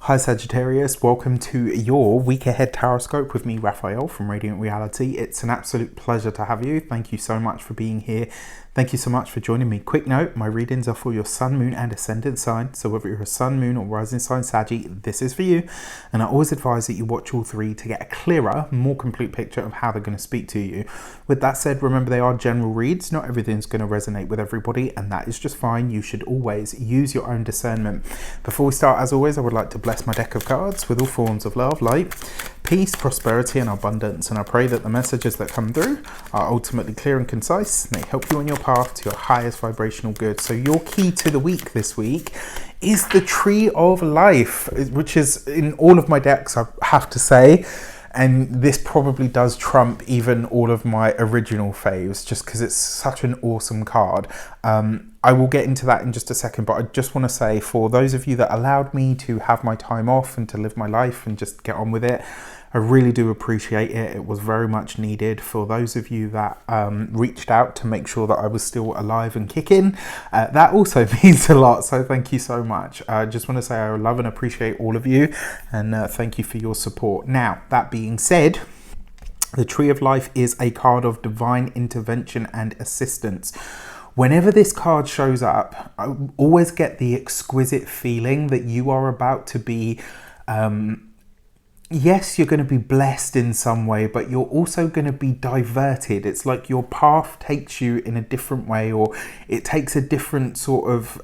Hi Sagittarius, welcome to your week ahead taroscope with me, Raphael from Reydiant Reality. It's an absolute pleasure to have you. Thank you so much for being here. Thank you so much for joining me. Quick note, my readings are for your sun, moon and ascendant sign. So whether you're a sun, moon or rising sign Saggy, this is for you. And I always advise that you watch all three to get a clearer, more complete picture of how they're going to speak to you. With that said, remember they are general reads. Not everything's going to resonate with everybody, and that is just fine. You should always use your own discernment. Before we start, as always, I would like to bless my deck of cards with all forms of love, light, peace, prosperity and abundance. And I pray that the messages that come through are ultimately clear and concise, and they help you on your path to your highest vibrational good. So your key to the week this week is the Tree of Life, which is in all of my decks, I have to say. And this probably does trump even all of my original faves, just because it's such an awesome card. I will get into that in just a second, but I just want to say, for those of you that allowed me to have my time off and to live my life and just get on with it, I really do appreciate it. It was very much needed. For those of you that reached out to make sure that I was still alive and kicking, that also means a lot. So thank you so much. I just want to say I love and appreciate all of you, and thank you for your support. Now, that being said, the Tree of Life is a card of divine intervention and assistance. Whenever this card shows up, I always get the exquisite feeling that you are about to be, yes, you're going to be blessed in some way, but you're also going to be diverted. It's like your path takes you in a different way, or it takes a different sort of,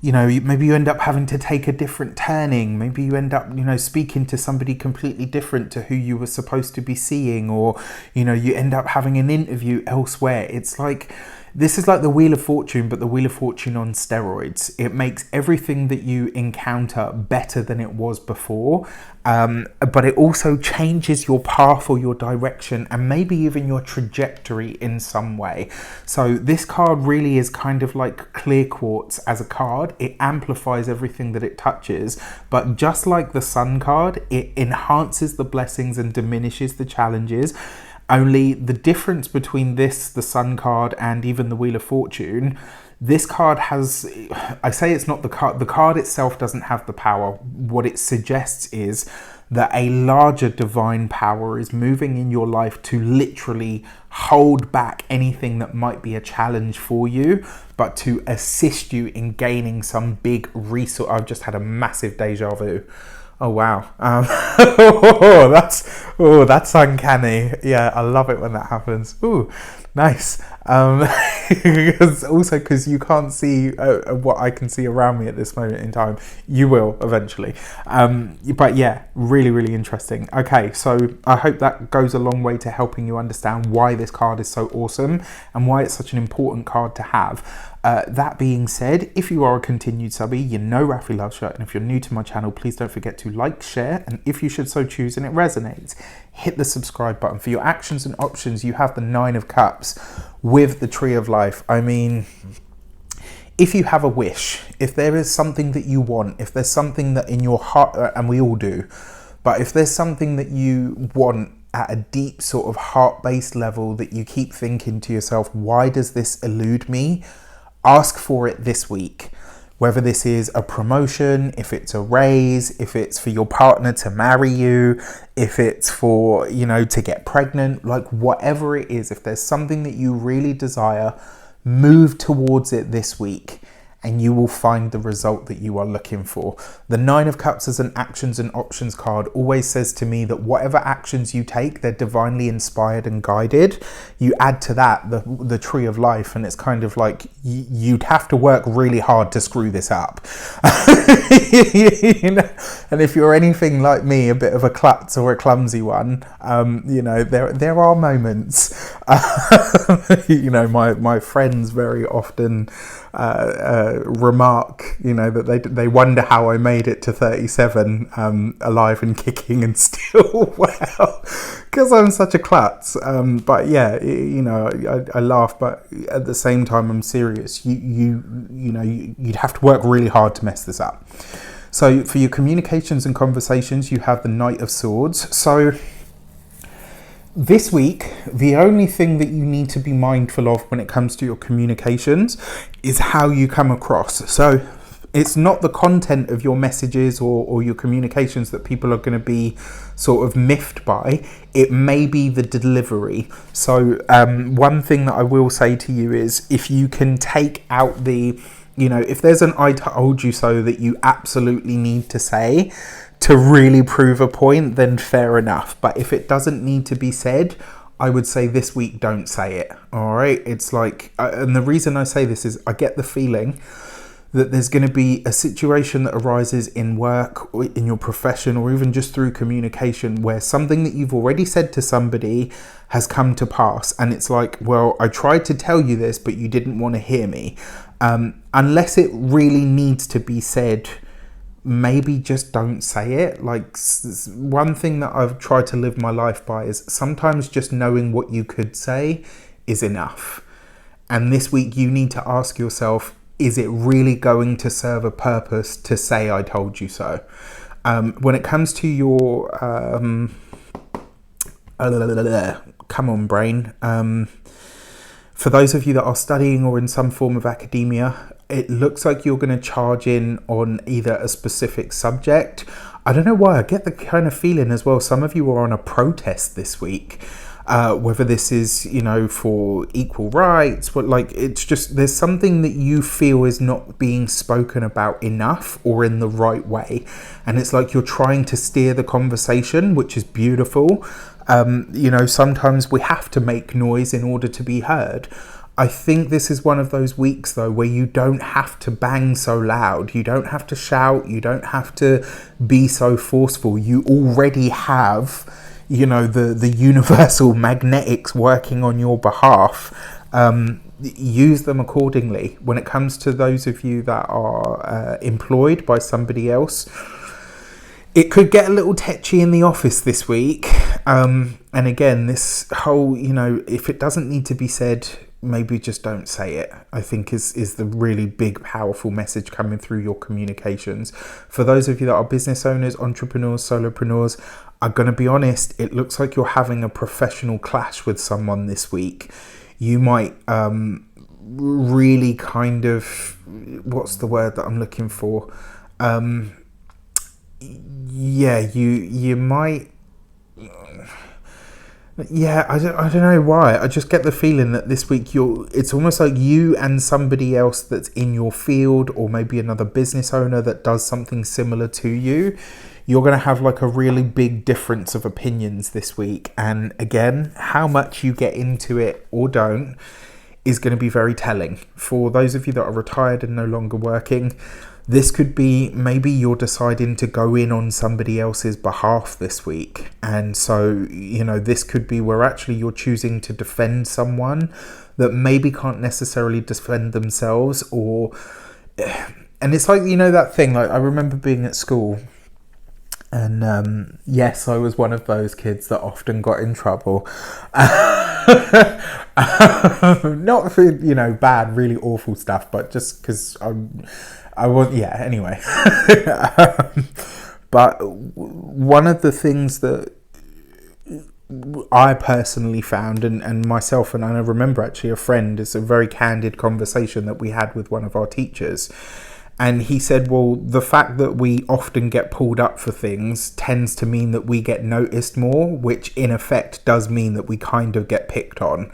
maybe you end up having to take a different turning. Maybe you end up, speaking to somebody completely different to who you were supposed to be seeing, or, you end up having an interview elsewhere. It's like, this is like the Wheel of Fortune, but the Wheel of Fortune on steroids. It makes everything that you encounter better than it was before, but it also changes your path or your direction, and maybe even your trajectory in some way. So this card really is kind of like clear quartz as a card. It amplifies everything that it touches, but just like the Sun card, it enhances the blessings and diminishes the challenges. Only the difference between this, the Sun card, and even the Wheel of Fortune, this card has, I say it's not the card itself doesn't have the power. What it suggests is that a larger divine power is moving in your life to literally hold back anything that might be a challenge for you, but to assist you in gaining some big resource. I've just had a massive deja vu. Oh wow, that's uncanny. Yeah, I love it when that happens. Ooh, nice. Also because you can't see what I can see around me at this moment in time. You will eventually. But yeah, really, really interesting. Okay, so I hope that goes a long way to helping you understand why this card is so awesome and why it's such an important card to have. That being said, if you are a continued subby, you know Raffy loves you, and if you're new to my channel, please don't forget to like, share, and if you should so choose and it resonates, hit the subscribe button. For your actions and options, you have the Nine of Cups with the Tree of Life. I mean, if you have a wish, if there is something that you want, if there's something that in your heart, and we all do, but if there's something that you want at a deep sort of heart-based level that you keep thinking to yourself, why does this elude me? Ask for it this week. Whether this is a promotion, if it's a raise, if it's for your partner to marry you, if it's for, to get pregnant, like whatever it is, if there's something that you really desire, move towards it this week and you will find the result that you are looking for. The Nine of Cups as an actions and options card always says to me that whatever actions you take, they're divinely inspired and guided. You add to that the Tree of Life, and it's kind of like you'd have to work really hard to screw this up. And if you're anything like me, a bit of a klutz or a clumsy one, there are moments. My friends very often remark, that they wonder how I made it to 37 alive and kicking and still well, because I'm such a klutz. But yeah, I laugh, but at the same time I'm serious. You'd have to work really hard to mess this up. So for your communications and conversations, you have the Knight of Swords. So this week, the only thing that you need to be mindful of when it comes to your communications is how you come across. So it's not the content of your messages or your communications that people are going to be sort of miffed by. It may be the delivery. So one thing that I will say to you is, if you can take out the, if there's an "I told you so" that you absolutely need to say to really prove a point, then fair enough. But if it doesn't need to be said, I would say this week don't say it. All right. It's like, and the reason I say this is I get the feeling that there's going to be a situation that arises in work or in your profession or even just through communication where something that you've already said to somebody has come to pass. And it's like, well, I tried to tell you this, but you didn't want to hear me. Unless it really needs to be said, maybe just don't say it. Like, one thing that I've tried to live my life by is sometimes just knowing what you could say is enough. And this week you need to ask yourself, is it really going to serve a purpose to say "I told you so"? When it comes to your come on brain, for those of you that are studying or in some form of academia, it looks like you're going to charge in on either a specific subject. I don't know why, I get the kind of feeling as well, some of you are on a protest this week. Whether this is, for equal rights, but like, it's just, there's something that you feel is not being spoken about enough or in the right way. And it's like you're trying to steer the conversation, which is beautiful. Sometimes we have to make noise in order to be heard. I think this is one of those weeks, though, where you don't have to bang so loud. You don't have to shout. You don't have to be so forceful. You already have the universal magnetics working on your behalf. Use them accordingly. When it comes to those of you that are employed by somebody else, it could get a little tetchy in the office this week. And again, this whole, if it doesn't need to be said, maybe just don't say it, I think is the really big, powerful message coming through your communications. For those of you that are business owners, entrepreneurs, solopreneurs, I'm going to be honest, it looks like you're having a professional clash with someone this week. You might really kind of, what's the word that I'm looking for? You might... Yeah, I don't know why. I just get the feeling that this week it's almost like you and somebody else that's in your field, or maybe another business owner that does something similar to you. You're going to have like a really big difference of opinions this week. And again, how much you get into it or don't is going to be very telling. For those of you that are retired and no longer working, this could be maybe you're deciding to go in on somebody else's behalf this week. And so, this could be where actually you're choosing to defend someone that maybe can't necessarily defend themselves, and it's like, that thing, like I remember being at school, and yes, I was one of those kids that often got in trouble. Not for, bad, really awful stuff, but just because I was, anyway. But one of the things that I personally found, and myself, and I remember actually a friend, it's a very candid conversation that we had with one of our teachers. And he said, well, the fact that we often get pulled up for things tends to mean that we get noticed more, which in effect does mean that we kind of get picked on.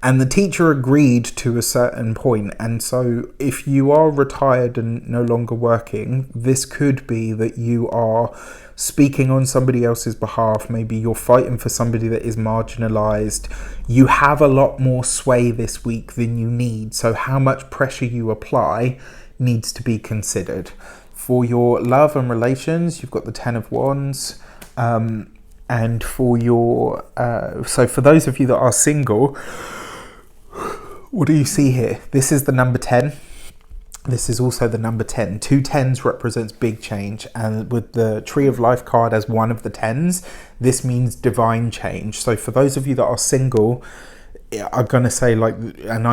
And the teacher agreed to a certain point. And so if you are retired and no longer working, this could be that you are speaking on somebody else's behalf. Maybe you're fighting for somebody that is marginalized. You have a lot more sway this week than you need. So how much pressure you apply needs to be considered. For your love and relations, you've got the 10 of Wands. And for your... so for those of you that are single... What do you see here? This is the number 10. This is also the number 10. 2 10s represents big change. And with the Tree of Life card as one of the 10s, this means divine change. So for those of you that are single, I'm going to say, like, and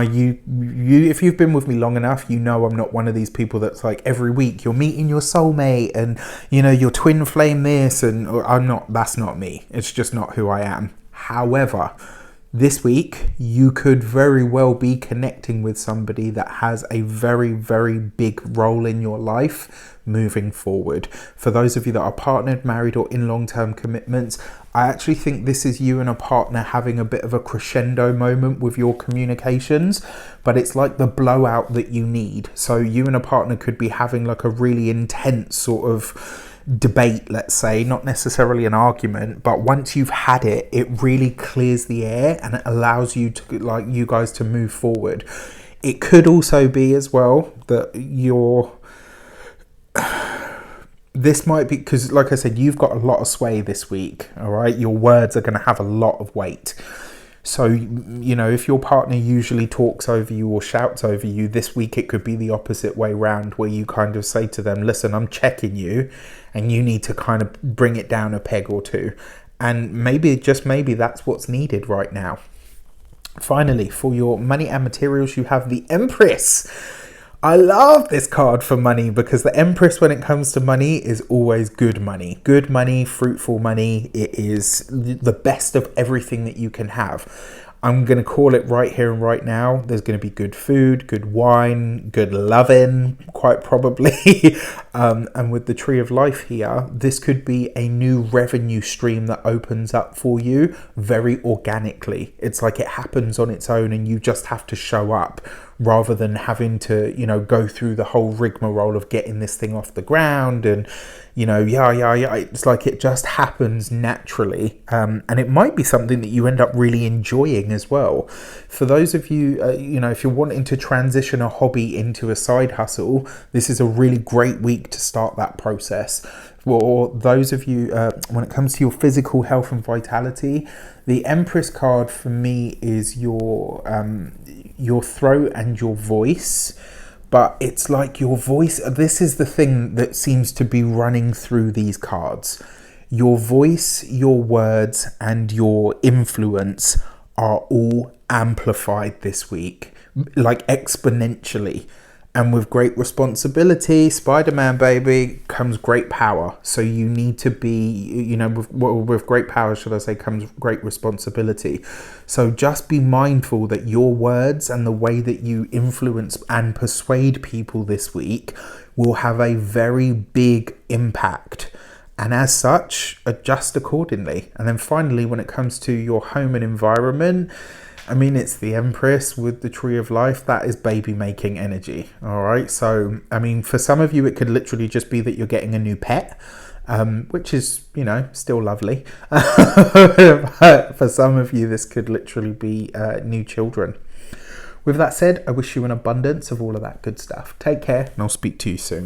if you've been with me long enough, I'm not one of these people that's like every week you're meeting your soulmate and, your twin flame this, and I'm not, that's not me. It's just not who I am. However, This week, you could very well be connecting with somebody that has a very, very big role in your life moving forward. For those of you that are partnered, married, or in long-term commitments, I actually think this is you and a partner having a bit of a crescendo moment with your communications, but it's like the blowout that you need. So you and a partner could be having like a really intense sort of debate, let's say, not necessarily an argument, but once you've had it, it really clears the air and it allows you to, like, you guys to move forward. It could also be as well that this might be because, like I said, you've got a lot of sway this week, all right? Your words are going to have a lot of weight. So, you know, if your partner usually talks over you or shouts over you, this week it could be the opposite way round, where you kind of say to them, listen, I'm checking you and you need to kind of bring it down a peg or two. And maybe, just maybe, that's what's needed right now. Finally, for your money and materials, you have the Empress. I love this card for money because the Empress, when it comes to money, is always good money. Good money, fruitful money. It is the best of everything that you can have. I'm going to call it right here and right now. There's going to be good food, good wine, good loving, quite probably. And with the Tree of Life here, this could be a new revenue stream that opens up for you very organically. It's like it happens on its own and you just have to show up, rather than having to, you know, go through the whole rigmarole of getting this thing off the ground and, you know, yeah. It's like it just happens naturally. And it might be something that you end up really enjoying as well. For those of you, you know, if you're wanting to transition a hobby into a side hustle, this is a really great week to start that process. For those of you, when it comes to your physical health and vitality, the Empress card for me is your throat and your voice. But it's like your voice, this is the thing that seems to be running through these cards. Your voice, your words, and your influence are all amplified this week, like exponentially. And with great responsibility, Spider-Man baby, comes great power. So you need to be, you know, with great power, should I say, comes great responsibility. So just be mindful that your words and the way that you influence and persuade people this week will have a very big impact. And as such, adjust accordingly. And then finally, when it comes to your home and environment, I mean, it's the Empress with the Tree of Life. That is baby making energy. All right. So, I mean, for some of you, it could literally just be that you're getting a new pet, which is, you know, still lovely. But for some of you, this could literally be new children. With that said, I wish you an abundance of all of that good stuff. Take care, and I'll speak to you soon.